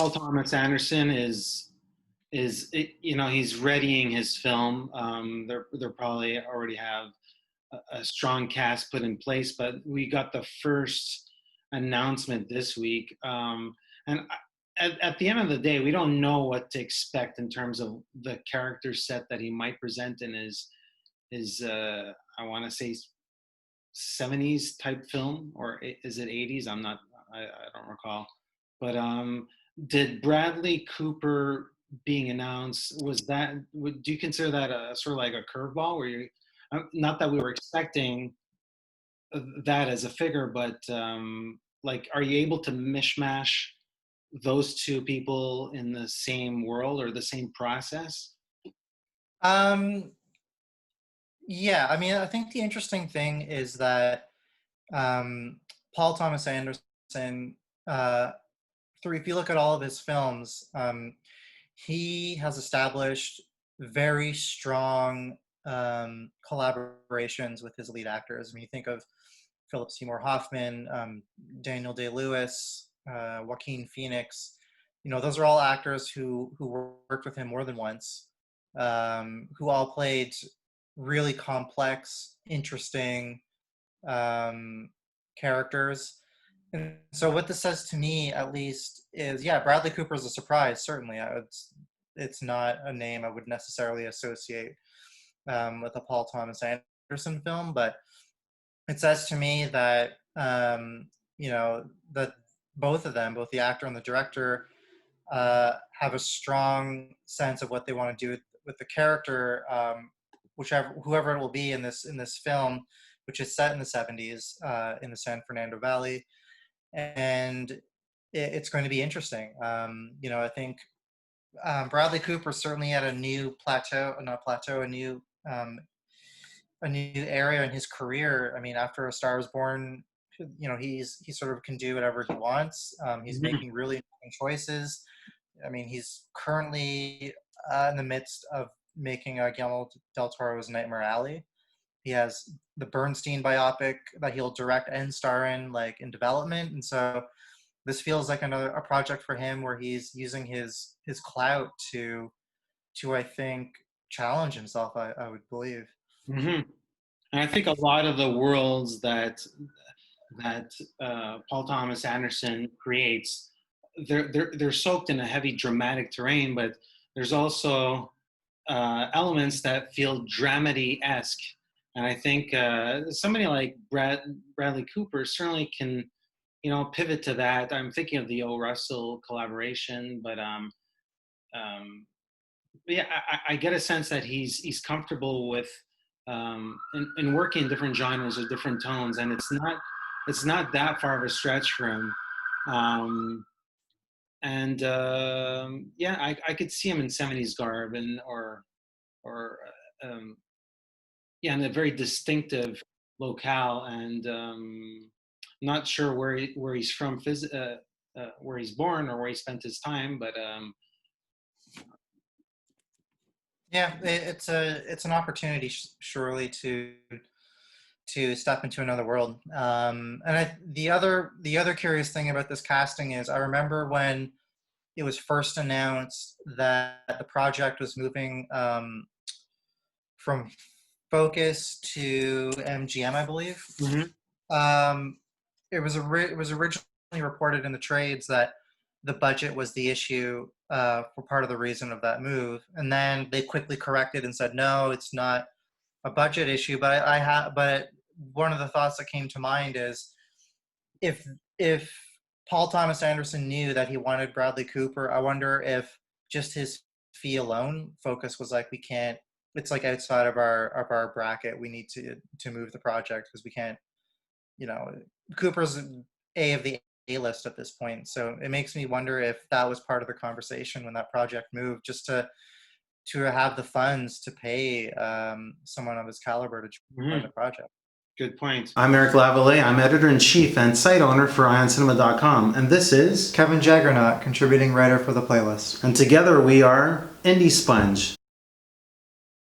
Paul Thomas Anderson he's readying his film. They're probably already have a strong cast put in place, but we got the first announcement this week. And at the end of the day, we don't know what to expect in terms of the character set that he might present in his I want to say 70s type film, or is it 80s? I don't recall. But did Bradley Cooper being announced, do you consider that a sort of like a curveball where you, not that we were expecting that as a figure, but like, are you able to mishmash those two people in the same world or the same process? Yeah, I mean, I think the interesting thing is that Paul Thomas Anderson, if you look at all of his films, he has established very strong collaborations with his lead actors. I mean, you think of Philip Seymour Hoffman, Daniel Day-Lewis, Joaquin Phoenix. Those are all actors who worked with him more than once, who all played really complex, interesting characters. And so what this says to me, at least, is, yeah, Bradley Cooper is a surprise, certainly. It's not a name I would necessarily associate with a Paul Thomas Anderson film, but it says to me that, that both of them, both the actor and the director, have a strong sense of what they want to do with the character, whoever it will be in this film, which is set in the 70s in the San Fernando Valley, and it's going to be interesting. I think Bradley Cooper certainly had a new a new area in his career. I mean, after A Star Is Born, he sort of can do whatever he wants. He's making really interesting choices. I mean, he's currently in the midst of making Guillermo del Toro's Nightmare Alley. He has the Bernstein biopic that he'll direct and star in, like, in development, and so this feels like a project for him where he's using his clout to I think challenge himself. I would believe. Mm-hmm. And I think a lot of the worlds that Paul Thomas Anderson creates, they're soaked in a heavy dramatic terrain, but there's also elements that feel dramedy-esque. And I think somebody like Bradley Cooper certainly can, pivot to that. I'm thinking of the O. Russell collaboration, but yeah, I get a sense that he's comfortable with in working in different genres or different tones, and it's not that far of a stretch for him. Yeah, I could see him in 70s garb or yeah, in a very distinctive locale, and not sure where he's from, where he's born or where he spent his time, but yeah, it's an opportunity, surely, to step into another world. And the other curious thing about this casting is, I remember when it was first announced that the project was moving from Focus to MGM, I believe. Mm-hmm. It was originally reported in the trades that the budget was the issue for part of the reason of that move, and then they quickly corrected and said, no, it's not a budget issue. But one of the thoughts that came to mind is, if Paul Thomas Anderson knew that he wanted Bradley Cooper, I wonder if just his fee alone, Focus was like, we can't. It's like outside of our bracket. We need to move the project because we can't. Cooper's of the A list at this point, so it makes me wonder if that was part of the conversation when that project moved, just to have the funds to pay someone of his caliber to join the project. Good point. I'm Eric Lavallée. I'm editor-in-chief and site owner for IONCINEMA.com, and this is Kevin Jagernauth, contributing writer for the playlist. And together we are IndieSponge.